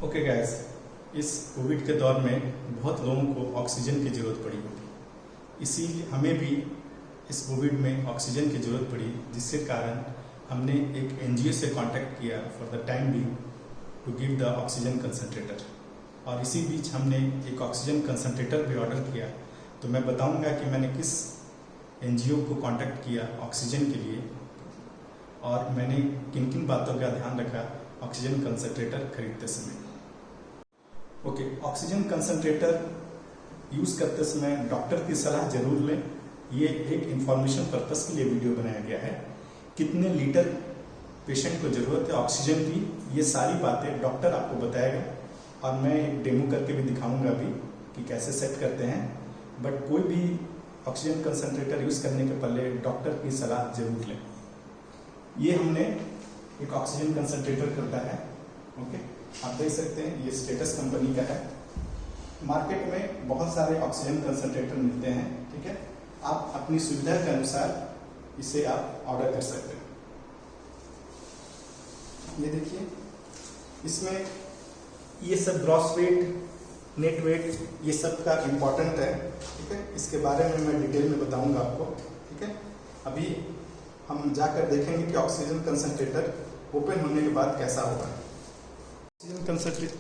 Okay guys, इस Covid के दौर में बहुत लोगों को ऑक्सीजन की ज़रूरत पड़ी होगी। इसीलिए हमें भी इस कोविड में ऑक्सीजन की ज़रूरत पड़ी, जिसके कारण हमने एक एनजीओ से कांटेक्ट किया for the time be to give the oxygen concentrator. और इसी बीच हमने एक ऑक्सीजन कंसंट्रेटर भी ऑर्डर किया। तो मैं बताऊंगा कि मैंने किस एनजीओ को कांटेक्ट किया ऑक्सीजन के लिए और मैंने किन किन बातों का ध्यान रखा ऑक्सीजन कंसंट्रेटर खरीदते समय। ओके, ऑक्सीजन कंसंट्रेटर यूज़ करते समय डॉक्टर की सलाह जरूर लें। ये एक इंफॉर्मेशन पर्पस के लिए वीडियो बनाया गया है। कितने लीटर पेशेंट को ज़रूरत है ऑक्सीजन की, ये सारी बातें डॉक्टर आपको बताएगा और मैं एक डेमो करके भी दिखाऊंगा अभी कि कैसे सेट करते हैं। बट कोई भी ऑक्सीजन कंसंट्रेटर यूज़ करने के पहले डॉक्टर की सलाह जरूर लें। ये हमने एक ऑक्सीजन कंसंट्रेटर करता है। ओके, आप देख सकते हैं ये स्टेटस कंपनी का है। मार्केट में बहुत सारे ऑक्सीजन कंसंट्रेटर मिलते हैं, ठीक है। आप अपनी सुविधा के अनुसार इसे आप ऑर्डर कर सकते हैं। ये देखिए, इसमें ये सब ग्रॉस वेट, नेट वेट, ये सब का इम्पोर्टेंट है, ठीक है। इसके बारे में मैं डिटेल में बताऊंगा आपको, ठीक है। अभी हम जाकर देखेंगे कि ऑक्सीजन कंसंट्रेटर ओपन होने के बाद कैसा होगा। ऑक्सीजन कंसंट्रेटर,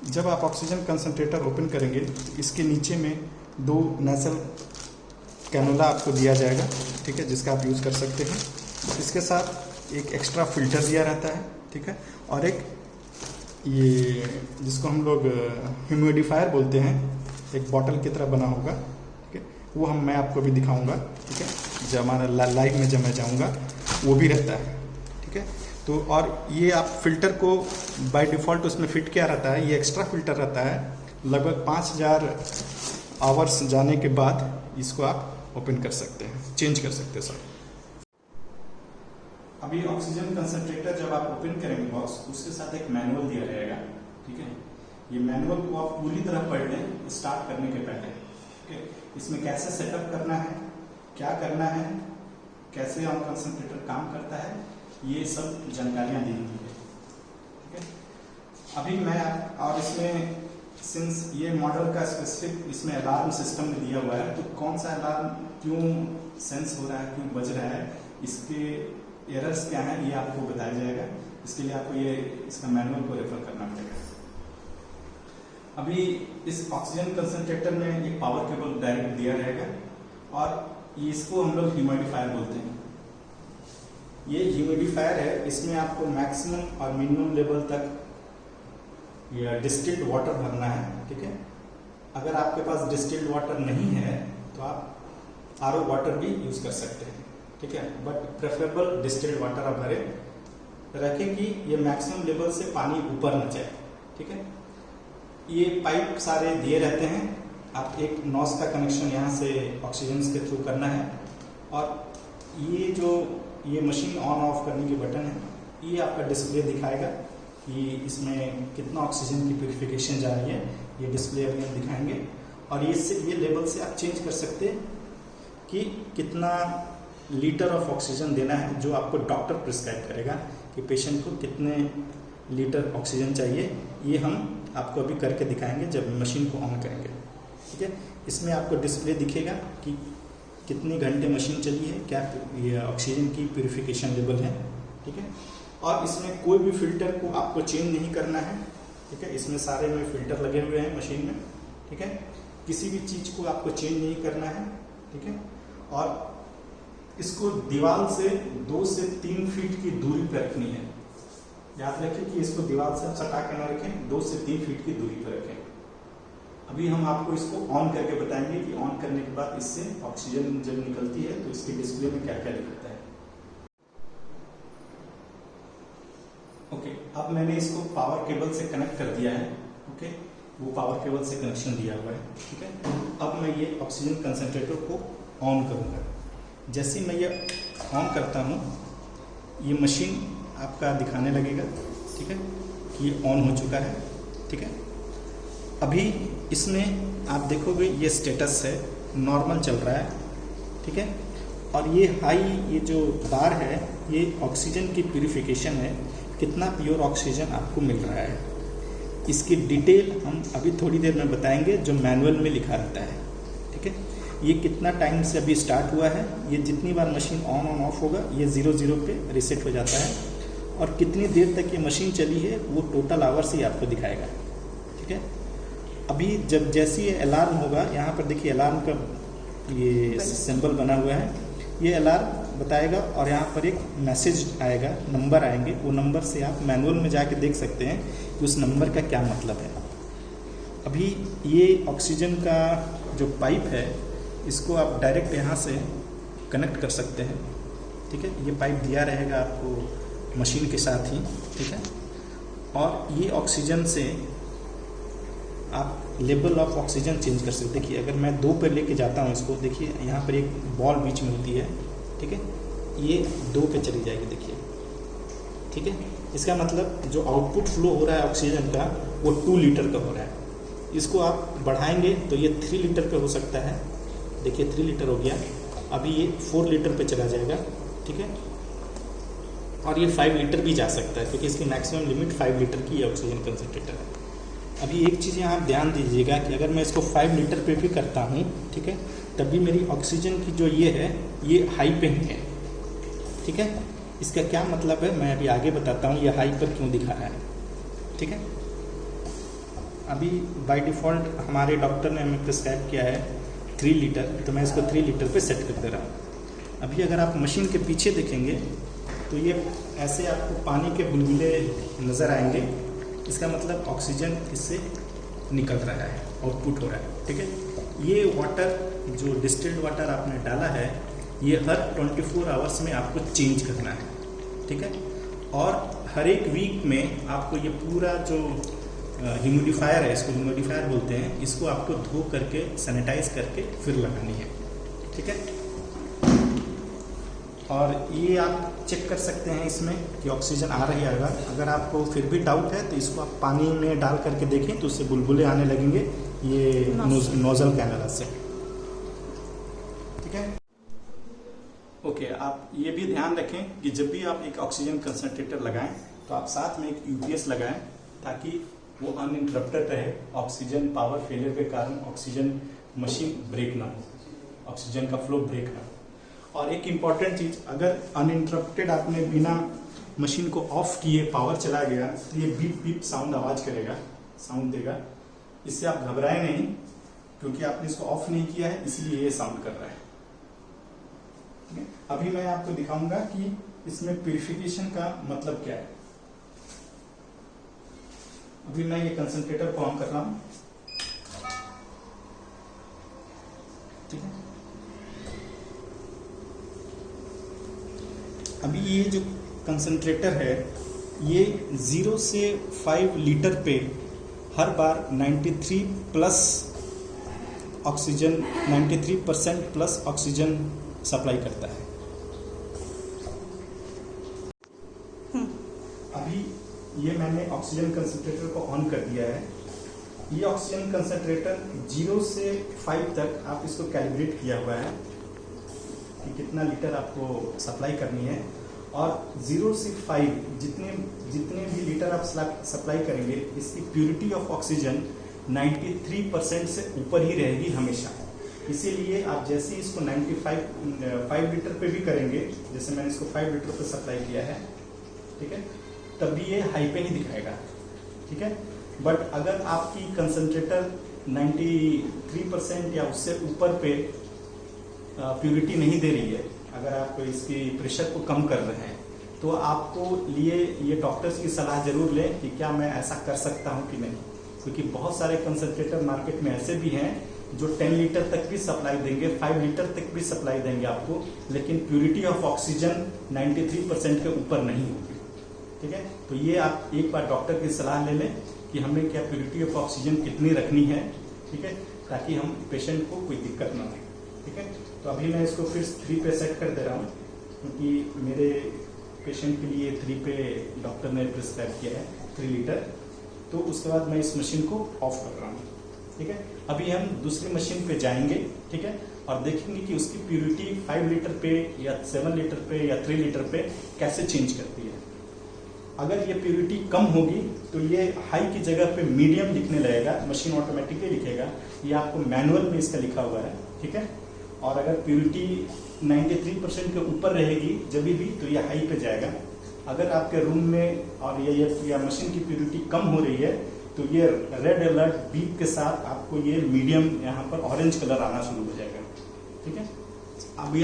जब आप ऑक्सीजन कंसंट्रेटर ओपन करेंगे इसके नीचे में 2 नेसल कैनुला आपको दिया जाएगा, ठीक है, जिसका आप यूज़ कर सकते हैं। इसके साथ एक एक्स्ट्रा फिल्टर दिया रहता है, ठीक है, और एक ये जिसको हम लोग ह्यूमिडिफायर बोलते हैं, एक बॉटल की तरह बना होगा, ठीक है। वो मैं आपको भी दिखाऊंगा, ठीक है, जब हमारा लाइव में जब मैं जाऊँगा वो भी रहता है, ठीक है। तो और ये आप फिल्टर को बाय डिफ़ॉल्ट उसमें फिट क्या रहता है, ये एक्स्ट्रा फिल्टर रहता है। लगभग 5000 आवर्स जाने के बाद इसको आप ओपन कर सकते हैं, चेंज कर सकते हैं सर। अभी ऑक्सीजन कंसंट्रेटर जब आप ओपन करेंगे बॉक्स, उसके साथ एक मैनुअल दिया रहेगा, ठीक है। ये मैनुअल को आप पूरी तरह पढ़ लें स्टार्ट करने के पहले, ठीक है। इसमें कैसे सेटअप करना है, क्या करना है, कैसे ऑन कंसंट्रेटर काम करता है, ये सब जानकारियां दी हुई है, ठीक है। अभी मैं और इसमें सिंस ये मॉडल का स्पेसिफिक इसमें अलार्म सिस्टम में दिया हुआ है, तो कौन सा अलार्म क्यों सेंस हो रहा है, क्यों बज रहा है, इसके एरर्स क्या हैं, ये आपको बताया जाएगा। इसके लिए आपको ये इसका मैनुअल को रेफर करना पड़ेगा। अभी इस ऑक्सीजन कंसंट्रेटर में एक पावर केबल डायरेक्ट दिया रहेगा और इसको हम लोग ह्यूमिडिफायर बोलते हैं। ये ह्यूमिडिफायर है, इसमें आपको मैक्सिमम और मिनिमम लेवल तक ये डिस्टिल्ड वाटर भरना है, ठीक है। अगर आपके पास डिस्टिल्ड वाटर नहीं है तो आप आरओ वाटर भी यूज कर सकते हैं, ठीक है। बट प्रेफरेबल डिस्टिल्ड वाटर आप भरे रखें कि ये मैक्सिमम लेवल से पानी ऊपर न जाए, ठीक है। ये पाइप सारे दिए रहते हैं। आप एक नॉस का कनेक्शन यहाँ से ऑक्सीजन के थ्रू करना है और ये जो ये मशीन ऑन ऑफ करने की बटन है, ये आपका डिस्प्ले दिखाएगा कि इसमें कितना ऑक्सीजन की प्यूरिफिकेशन जा रही है। ये डिस्प्ले अभी हम दिखाएंगे और ये लेवल से आप चेंज कर सकते हैं कि कितना लीटर ऑफ ऑक्सीजन देना है, जो आपको डॉक्टर प्रिस्क्राइब करेगा कि पेशेंट को कितने लीटर ऑक्सीजन चाहिए। ये हम आपको अभी करके दिखाएंगे जब मशीन को ऑन करेंगे, ठीक है। इसमें आपको डिस्प्ले दिखेगा कि कितने घंटे मशीन चली है, क्या ये ऑक्सीजन की प्यूरिफिकेशन लेवल है, ठीक है। और इसमें कोई भी फिल्टर को आपको चेंज नहीं करना है, ठीक है। इसमें सारे में फिल्टर लगे हुए हैं मशीन में, ठीक है। किसी भी चीज़ को आपको चेंज नहीं करना है, ठीक है। और इसको दीवार से 2 से 3 फीट की दूरी पर रखनी है। याद रखें कि इसको दीवार से सटा के ना रखें, 2 से 3 फीट की दूरी पर रखें। अभी हम आपको इसको ऑन करके बताएंगे कि ऑन करने के बाद इससे ऑक्सीजन जब निकलती है तो इसके डिस्प्ले में क्या क्या दिखता है। ओके, अब मैंने इसको पावर केबल से कनेक्ट कर दिया है, ओके। वो पावर केबल से कनेक्शन दिया हुआ है, ठीक है। अब मैं ये ऑक्सीजन कंसंट्रेटर को ऑन करूँगा। जैसे मैं ये ऑन करता हूँ, ये मशीन आपका दिखाने लगेगा, ठीक है, कि ये ऑन हो चुका है, ठीक है। अभी इसमें आप देखोगे ये स्टेटस है, नॉर्मल चल रहा है, ठीक है। और ये हाई, ये जो बार है, ये ऑक्सीजन की प्यूरिफिकेशन है कितना प्योर ऑक्सीजन आपको मिल रहा है। इसकी डिटेल हम अभी थोड़ी देर में बताएंगे, जो मैनुअल में लिखा रहता है। ठीक है, ये कितना टाइम से अभी स्टार्ट हुआ है, ये जितनी बार मशीन ऑन ऑफ होगा ये 0 पे रीसेट हो जाता है, और कितनी देर तक ये मशीन चली है वो टोटल आवर्स ही आपको दिखाएगा। ठीक है, अभी जब जैसे ये अलार्म होगा, यहाँ पर देखिए अलार्म का ये सिंबल बना हुआ है, ये अलार्म बताएगा और यहाँ पर एक मैसेज आएगा, नंबर आएंगे, वो नंबर से आप मैनुअल में जाके देख सकते हैं कि उस नंबर का क्या मतलब है। अभी ये ऑक्सीजन का जो पाइप है इसको आप डायरेक्ट यहाँ से कनेक्ट कर सकते हैं। ठीक है, ये पाइप दिया रहेगा आपको मशीन के साथ ही। ठीक है, और ये ऑक्सीजन से आप लेवल ऑफ ऑक्सीजन चेंज कर सकते हैं। देखिए अगर मैं 2 पे लेके जाता हूँ इसको, देखिए यहाँ पर एक बॉल बीच में होती है। ठीक है, ये 2 पे चली जाएगी, देखिए। ठीक है, इसका मतलब जो आउटपुट फ्लो हो रहा है ऑक्सीजन का वो 2 लीटर का हो रहा है। इसको आप बढ़ाएंगे तो ये 3 लीटर पे हो सकता है। देखिए 3 लीटर हो गया, अभी ये 4 लीटर पे चला जाएगा। ठीक है, और ये 5 लीटर भी जा सकता है, क्योंकि इसकी मैक्सिमम लिमिट 5 लीटर की ऑक्सीजन कंसनट्रेटर है। अभी एक चीज़ यहाँ ध्यान दीजिएगा कि अगर मैं इसको 5 लीटर पे भी करता हूँ, ठीक है, तभी मेरी ऑक्सीजन की जो ये है ये हाई पे ही है। ठीक है, इसका क्या मतलब है मैं अभी आगे बताता हूँ, ये हाई पर क्यों दिखा रहा है। ठीक है, अभी बाय डिफ़ॉल्ट हमारे डॉक्टर ने हमें प्रिस्क्राइब किया है 3 लीटर, तो मैं इसको 3 लीटर पे सेट कर दे रहा हूँ। अभी अगर आप मशीन के पीछे देखेंगे तो ये ऐसे आपको पानी के बुलबुले नज़र आएंगे, इसका मतलब ऑक्सीजन इससे निकल रहा है, आउटपुट हो रहा है। ठीक है, ये वाटर जो डिस्टिल्ड वाटर आपने डाला है ये हर 24 आवर्स में आपको चेंज करना है। ठीक है, और हर एक वीक में आपको ये पूरा जो ह्यूमिडिफायर है, इसको ह्यूमिडिफायर बोलते हैं, इसको आपको धो करके सैनिटाइज करके फिर लगानी है। ठीक है, और ये आप चेक कर सकते हैं इसमें कि ऑक्सीजन आ रही है। अगर आपको फिर भी डाउट है तो इसको आप पानी में डाल करके देखें तो उससे बुलबुले आने लगेंगे, ये नोजल कैनल से। ठीक है, ओके, आप ये भी ध्यान रखें कि जब भी आप एक ऑक्सीजन कंसंट्रेटर लगाएं तो आप साथ में एक यूपीएस लगाएं, ताकि वो अनइंटरप्टेड रहे। ऑक्सीजन पावर फेलियर के कारण ऑक्सीजन मशीन ब्रेक ना हो, ऑक्सीजन का फ्लो ब्रेक ना हो। और एक इम्पॉर्टेंट चीज़, अगर अनइंटरप्टेड आपने बिना मशीन को ऑफ किए पावर चला गया तो ये बीप बीप साउंड आवाज़ करेगा, साउंड देगा। इससे आप घबराएं नहीं, क्योंकि आपने इसको ऑफ नहीं किया है इसलिए ये साउंड कर रहा है। ठीक है, अभी मैं आपको दिखाऊंगा कि इसमें प्यूरिफिकेशन का मतलब क्या है। अभी मैं ये कंसंट्रेटर को ऑन कर रहा हूँ। ठीक है, अभी ये जो कंसंट्रेटर है ये 0 से 5 लीटर पे हर बार 93 plus oxygen, 93% plus oxygen supply करता है। अभी ये मैंने ऑक्सीजन कंसंट्रेटर को ऑन कर दिया है। ये ऑक्सीजन कंसंट्रेटर 0 से 5 तक आप इसको कैलिब्रेट किया हुआ है कि कितना लीटर आपको सप्लाई करनी है, और 0 से 5 जितने भी लीटर आप सप्लाई करेंगे इसकी प्यूरिटी ऑफ ऑक्सीजन 93% से ऊपर ही रहेगी हमेशा। इसीलिए आप जैसे ही इसको 5 लीटर पे भी करेंगे, जैसे मैंने इसको 5 लीटर पे सप्लाई किया है, ठीक है, तभी ये हाई पे ही दिखाएगा। ठीक है, बट अगर आपकी कंसंट्रेटर 93% या उससे ऊपर पे प्यूरिटी नहीं दे रही है, अगर आप इसकी प्रेशर को कम कर रहे हैं, तो आपको लिए ये डॉक्टर्स की सलाह जरूर लें कि क्या मैं ऐसा कर सकता हूं कि नहीं, क्योंकि बहुत सारे कंसंट्रेटर मार्केट में ऐसे भी हैं जो 10 लीटर तक भी सप्लाई देंगे, 5 लीटर तक भी सप्लाई देंगे आपको, लेकिन प्यूरिटी ऑफ ऑक्सीजन 93% के ऊपर नहीं होगी। ठीक है, तो ये आप एक बार डॉक्टर की सलाह ले लें कि हमें क्या प्यूरिटी ऑफ ऑक्सीजन कितनी रखनी है। ठीक है, ताकि हम पेशेंट को कोई दिक्कत ना हो। ठीक है, तो अभी मैं इसको फिर 3 पे सेट कर दे रहा हूँ, क्योंकि मेरे पेशेंट के लिए 3 पे डॉक्टर ने प्रिस्क्राइब किया है 3 लीटर। तो उसके बाद मैं इस मशीन को ऑफ कर रहा हूँ। ठीक है, अभी हम दूसरी मशीन पे जाएंगे। ठीक है, और देखेंगे कि उसकी प्यूरिटी 5 लीटर पे या 7 लीटर पे या 3 लीटर पे कैसे चेंज करती है। अगर ये प्योरिटी कम होगी तो ये हाई की जगह पे मीडियम लिखने लगेगा, मशीन ऑटोमेटिकली लिखेगा। ये आपको मैनुअल में इसका लिखा हुआ है, ठीक है। और अगर प्योरिटी 93% के ऊपर रहेगी जब भी तो ये हाई पे जाएगा। अगर आपके रूम में और ये मशीन की प्योरिटी कम हो रही है तो ये रेड अलर्ट बीप के साथ आपको ये मीडियम यहाँ पर ऑरेंज कलर आना शुरू हो जाएगा, ठीक है। अभी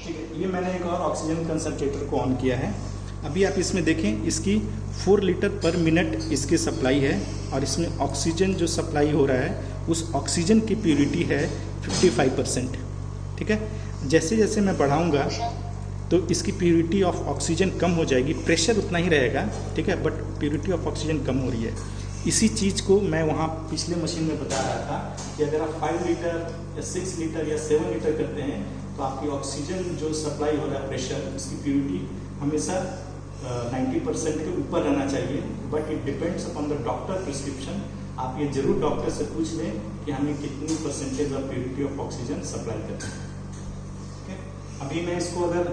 ठीक है, ये मैंने एक और ऑक्सीजन कंसंट्रेटर को ऑन किया है। अभी आप इसमें देखें, इसकी 4 लीटर पर मिनट इसकी सप्लाई है और इसमें ऑक्सीजन जो सप्लाई हो रहा है उस ऑक्सीजन की प्योरिटी है 55%, ठीक है। जैसे जैसे मैं बढ़ाऊंगा तो इसकी प्योरिटी ऑफ ऑक्सीजन कम हो जाएगी, प्रेशर उतना ही रहेगा, ठीक है, बट प्योरिटी ऑफ ऑक्सीजन कम हो रही है। इसी चीज़ को मैं वहाँ पिछले मशीन में बता रहा था कि अगर आप 5 लीटर या 6 लीटर या 7 लीटर करते हैं तो आपकी ऑक्सीजन जो सप्लाई हो रहा है प्रेशर, उसकी प्योरिटी हमेशा 90% के ऊपर रहना चाहिए। But it depends upon the doctor prescription. आप ये जरूर डॉक्टर से पूछ लें कि हमें कितनी percentage of purity of oxygen supply करना है, ठीक है। अभी मैं इसको अगर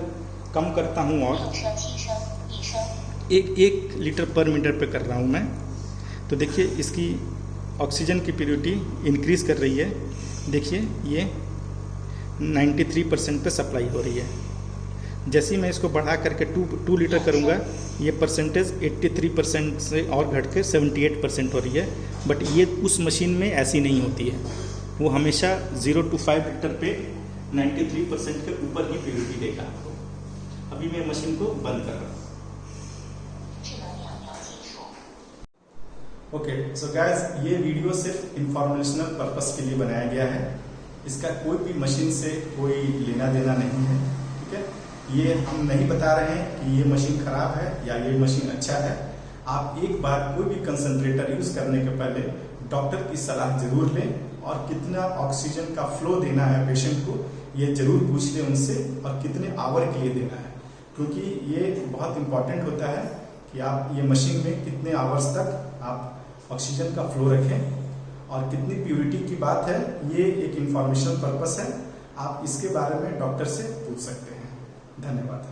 कम करता हूँ और एक लीटर पर मिनट पे कर रहा हूँ मैं, तो देखिए इसकी ऑक्सीजन की प्योरिटी इंक्रीज कर रही है। देखिए ये 93% पे सप्लाई हो रही है। जैसे ही मैं इसको बढ़ा करके 2 लीटर करूँगा, ये परसेंटेज 83% से और घट के 78% हो रही है। बट ये उस मशीन में ऐसी नहीं होती है, वो हमेशा 0 to 5 लीटर पे 93% के ऊपर ही प्योरिटी देगा आपको। अभी मैं मशीन को बंद कर रहा हूँ। ओके, सो गाइस, ये वीडियो सिर्फ इंफॉर्मेशनल पर्पस के लिए बनाया गया है। इसका कोई भी मशीन से कोई लेना देना नहीं है, ठीक है। ये हम नहीं बता रहे हैं कि ये मशीन खराब है या ये मशीन अच्छा है। आप एक बार कोई भी कंसंट्रेटर यूज करने के पहले डॉक्टर की सलाह जरूर लें और कितना ऑक्सीजन का फ्लो देना है पेशेंट को ये जरूर पूछ लें उनसे, और कितने आवर के लिए देना है, क्योंकि ये बहुत इंपॉर्टेंट होता है कि आप ये मशीन में कितने आवर्स तक आप ऑक्सीजन का फ्लो रखें। और कितनी प्योरिटी की बात है, ये एक इंफॉर्मेशन पर्पस है। आप इसके बारे में डॉक्टर से पूछ सकते हैं। धन्यवाद।